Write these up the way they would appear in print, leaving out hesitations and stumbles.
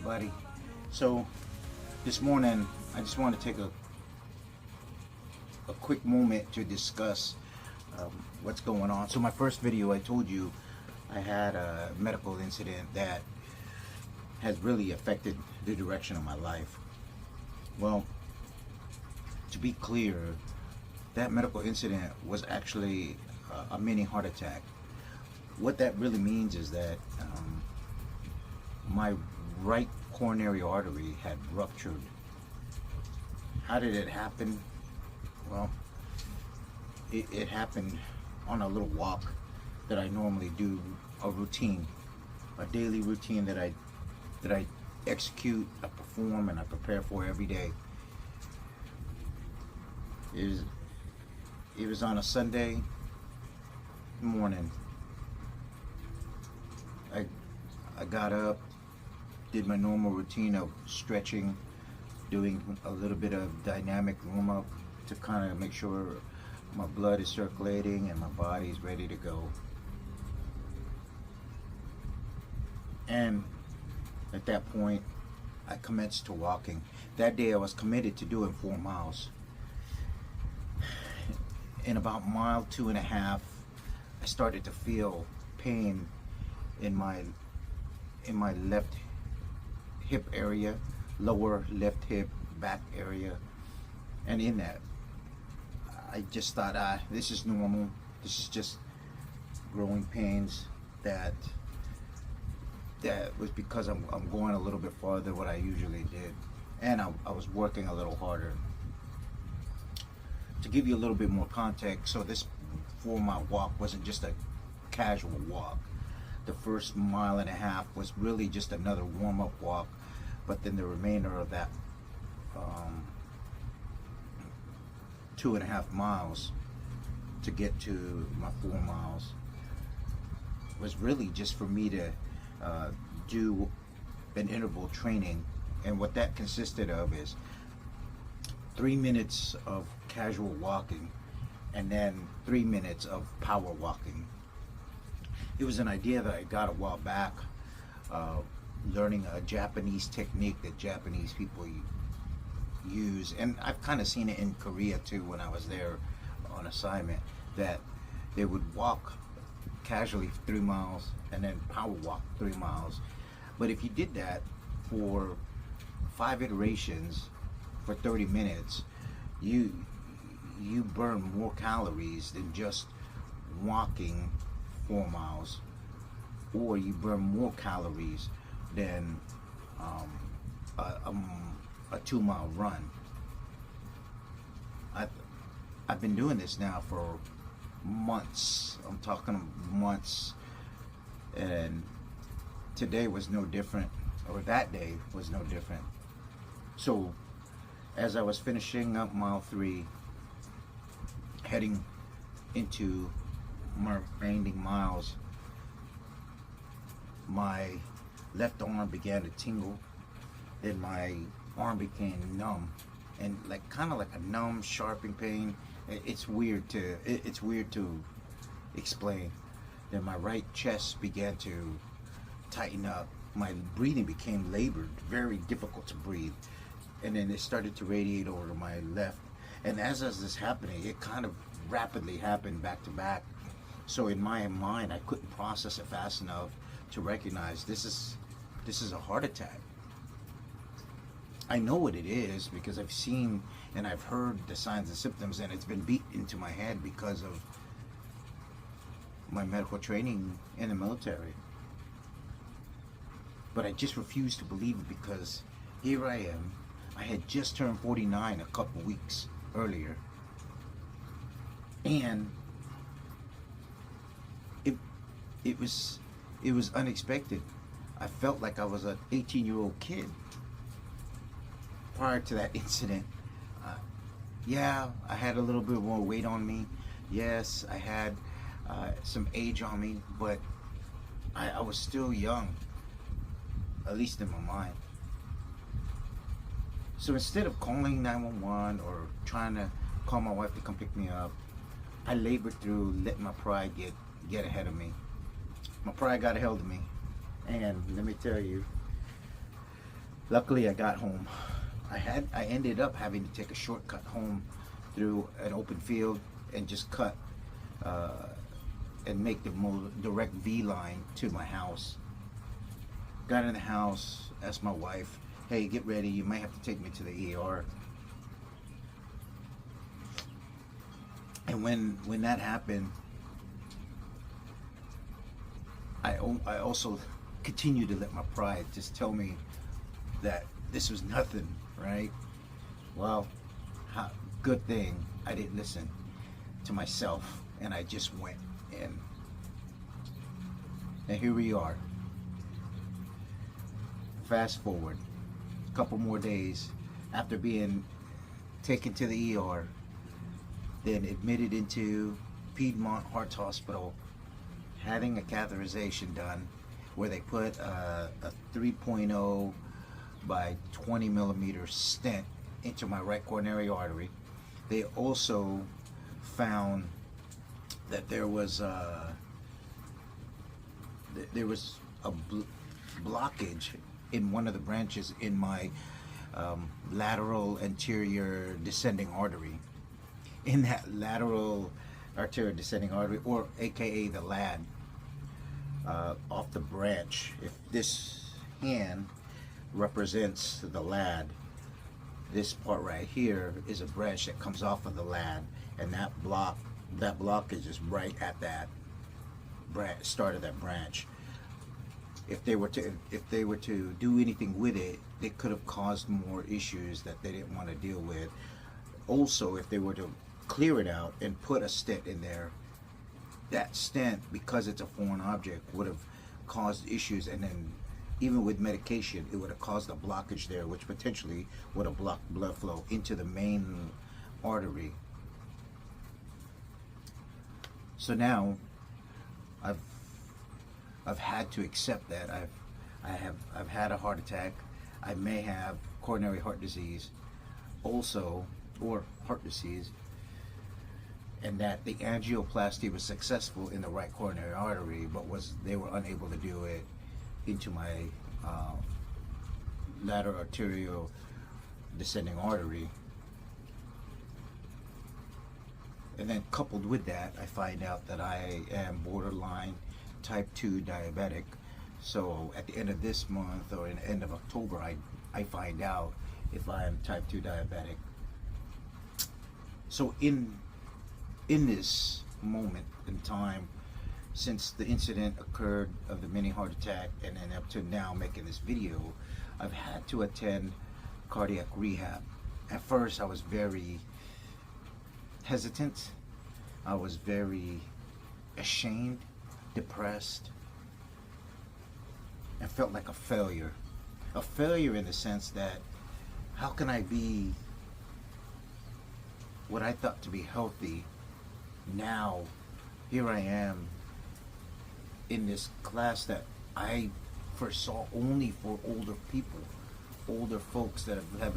everybody. So this morning I just want to take a quick moment to discuss what's going on. So my first video, I told you I had a medical incident that has really affected the direction of my life. Well, to be clear, that medical incident was actually a mini heart attack. What that really means is that my right coronary artery had ruptured. How did it happen? Well, it happened on a little walk that I normally do, a routine, a daily routine that I execute, I perform, and I prepare for every day. It was on a Sunday morning. I got up, did my normal routine of stretching, doing a little bit of dynamic warm-up to kind of make sure my blood is circulating and my body is ready to go. And at that point, I commenced to walking. That day I was committed to doing 4 miles. In about mile 2.5, I started to feel pain in my left hip area, lower left hip, back area, and in that I just thought, this is normal. This is just growing pains that was because I'm going a little bit farther than what I usually did, and I was working a little harder. To give you a little bit more context, so this 4-mile walk wasn't just a casual walk. The first 1.5 miles was really just another warm-up walk, but then the remainder of that 2.5 miles to get to my 4 miles was really just for me to do an interval training. And what that consisted of is 3 minutes of casual walking and then 3 minutes of power walking. It was an idea that I got a while back, learning a Japanese technique that Japanese people use, and I've kind of seen it in Korea too when I was there on assignment, that they would walk casually 3 miles and then power walk 3 miles. But if you did that for 5 iterations for 30 minutes, you burn more calories than just walking 4 miles, or you burn more calories than a 2-mile run. I've been doing this now for months. I'm talking months, and today was no different, or that day was no different. So as I was finishing up mile 3, heading into my remaining miles, my left arm began to tingle, then my arm became numb, and kind of like a numb, sharping pain. It's weird to explain. Then my right chest began to tighten up. My breathing became labored, very difficult to breathe, and then it started to radiate over to my left. And as this happening, it kind of rapidly happened back to back. So in my mind, I couldn't process it fast enough to recognize this is a heart attack. I know what it is because I've seen and I've heard the signs and symptoms, and it's been beat into my head because of my medical training in the military. But I just refuse to believe it, because here I am. I had just turned 49 a couple weeks earlier, and it was unexpected. I felt like I was an 18-year-old kid prior to that incident. Yeah, I had a little bit more weight on me. Yes, I had some age on me, but I was still young, at least in my mind. So instead of calling 911 or trying to call my wife to come pick me up, I labored through, let my pride get ahead of me. My pride got a hold of me, and let me tell you, Luckily, I got home. I ended up having to take a shortcut home through an open field and just cut uh, and make the direct V line to my house. Got in the house, asked my wife, "Hey, get ready. You might have to take me to the ER." And when that happened, I also continued to let my pride just tell me that this was nothing, right? Well, good thing I didn't listen to myself, and I just went in. And here we are. Fast forward a couple more days after being taken to the ER, then admitted into Piedmont Heart Hospital, having a catheterization done where they put a 3.0 by 20 millimeter stent into my right coronary artery. They also found that there was a blockage in one of the branches in my lateral anterior descending artery. In that lateral arterial descending artery, or aka the LAD, off the branch. If this hand represents the LAD, this part right here is a branch that comes off of the LAD, and that blockage is right at that start of that branch. If they were to do anything with it, they could have caused more issues that they didn't want to deal with. Also, if they were to clear it out and put a stent in there, that stent, because it's a foreign object, would have caused issues, and then even with medication, it would have caused a blockage there, which potentially would have blocked blood flow into the main artery. So now I've had to accept that I've had a heart attack. I may have coronary heart disease also, or heart disease, and that the angioplasty was successful in the right coronary artery, but they were unable to do it into my lateral arterial descending artery. And then coupled with that, I find out that I am borderline type 2 diabetic. So at the end of this month, or in the end of October, I find out if I am type 2 diabetic. So in this moment in time, since the incident occurred of the mini heart attack, and then up to now making this video, I've had to attend cardiac rehab. At first I was very hesitant. I was very ashamed, depressed, and felt like a failure. A failure in the sense that, how can I be what I thought to be healthy? Now, here I am in this class that I foresaw only for older people, older folks that have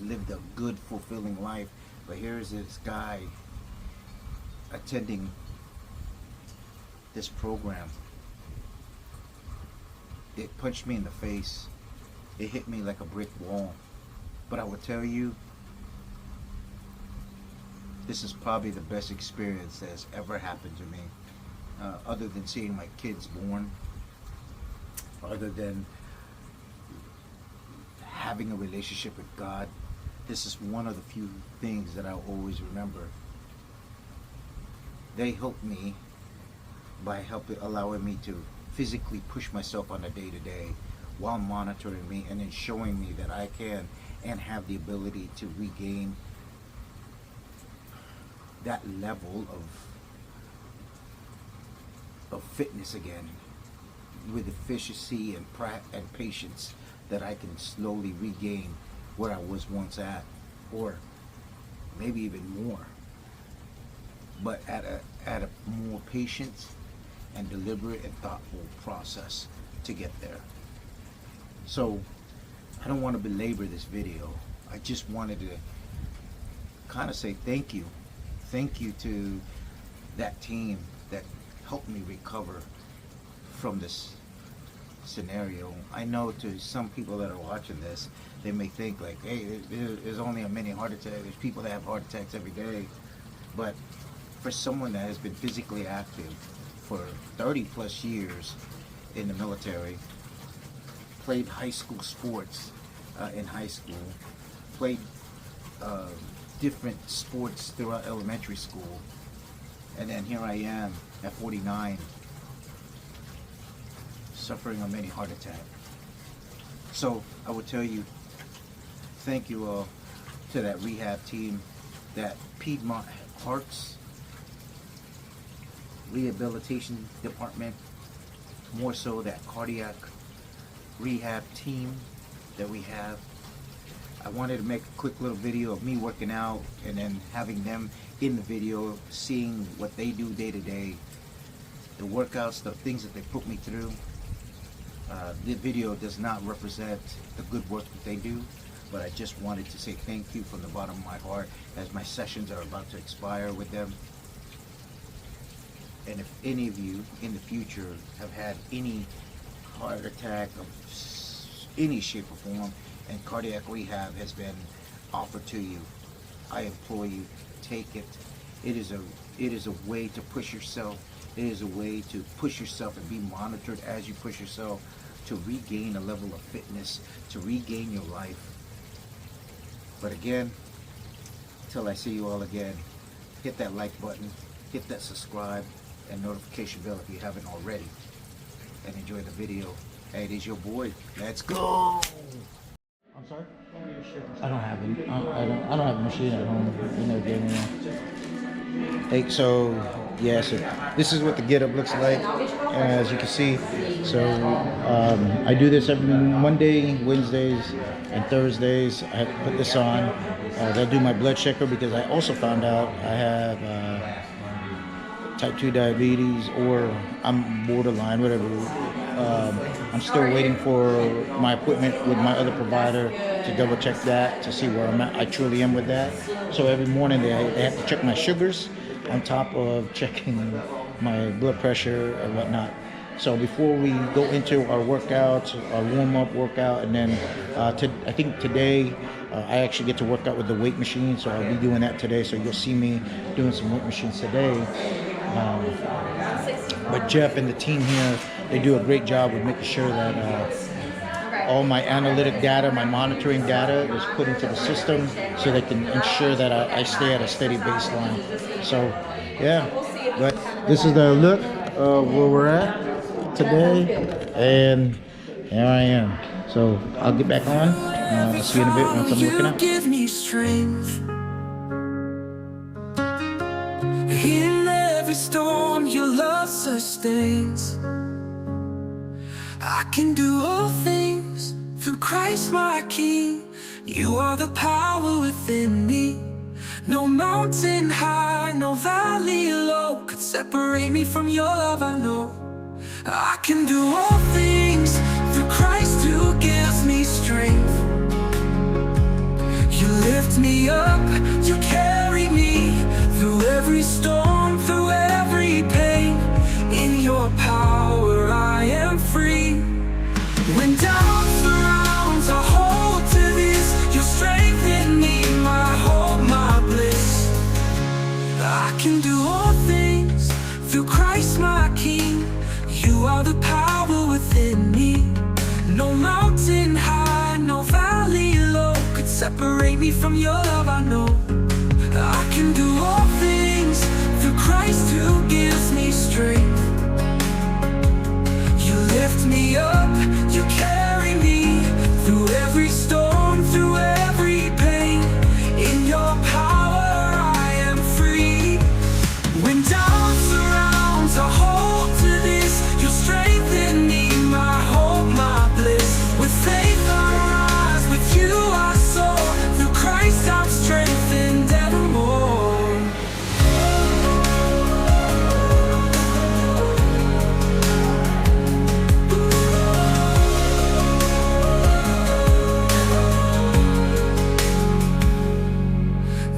lived a good, fulfilling life. But here's this guy attending this program. It punched me in the face. It hit me like a brick wall. But I will tell you, this is probably the best experience that has ever happened to me. Other than seeing my kids born, other than having a relationship with God, this is one of the few things that I'll always remember. They helped me by allowing me to physically push myself on a day-to-day while monitoring me, and then showing me that I can and have the ability to regain that level of fitness again, with efficiency and patience, that I can slowly regain where I was once at, or maybe even more, but at a more patient and deliberate and thoughtful process to get there. So I don't want to belabor this video. I just wanted to kind of say thank you to that team that helped me recover from this scenario. I know to some people that are watching this, they may think like, hey, there's only a many heart attacks. There's people that have heart attacks every day. But for someone that has been physically active for 30 plus years in the military, played high school sports in high school, played different sports throughout elementary school, and then here I am at 49 suffering a mini heart attack. So I would tell you, thank you all to that rehab team, that Piedmont Hearts Rehabilitation Department, more so that cardiac rehab team that we have. I wanted to make a quick little video of me working out and then having them in the video, seeing what they do day to day, the workouts, the things that they put me through. The video does not represent the good work that they do, but I just wanted to say thank you from the bottom of my heart as my sessions are about to expire with them. And if any of you in the future have had any heart attack of any shape or form and cardiac rehab has been offered to you, I implore you, take it. It is a way to push yourself. It is a way to push yourself and be monitored as you push yourself to regain a level of fitness, to regain your life. But again, till I see you all again, hit that like button, hit that subscribe and notification bell if you haven't already, and enjoy the video. Hey, it is your boy. Let's go. I'm sorry? I don't have it. I don't have a machine at home. You never gave me one. Hey, so yeah, so this is what the get up looks like, as you can see. So I do this every Monday, Wednesdays, and Thursdays. I put this on. They'll do my blood sugar because I also found out I have type 2 diabetes, or I'm borderline, whatever. I'm still waiting for my appointment with my other provider to double check that, to see where I'm at. I truly am with that. So every morning they have to check my sugars on top of checking my blood pressure and whatnot. So before we go into our workouts, our warm-up workout, and then I think today I actually get to work out with the weight machine, so I'll be doing that today. So you'll see me doing some weight machines today. But Jeff and the team here, they do a great job with making sure that all my analytic data, my monitoring data is put into the system so they can ensure that I stay at a steady baseline. So yeah, but this is the look of where we're at today, and here I am. So I'll get back on. I'll see you in a bit once I'm working out. Give me strength in every storm. Your love sustains. I can do all things through Christ my King. You are the power within me. No mountain high, no valley low could separate me from your love. I know I can do all things through Christ who gives me strength. You lift me up, you carry me through every storm, through every pain. In your power I am free. When doubt surrounds, I hold to this. You strengthen me, my hope, my bliss. I can do all things through Christ my King. You are the power within me. No mountain high, no valley low could separate me from your love. I know I can do all things through Christ who gives me strength. You lift me up, you carry me through every storm, through every pain. In your power I am free. When doubt surrounds, I hold to this. You strengthen me, my hope, my bliss. With faith I rise, with you I soar. Through Christ I'm strengthened evermore.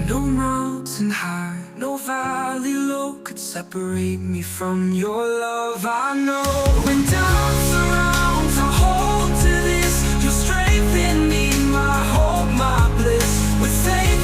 No mountain high, no valley low could separate me from your love. I know when doubt surrounds, I with faith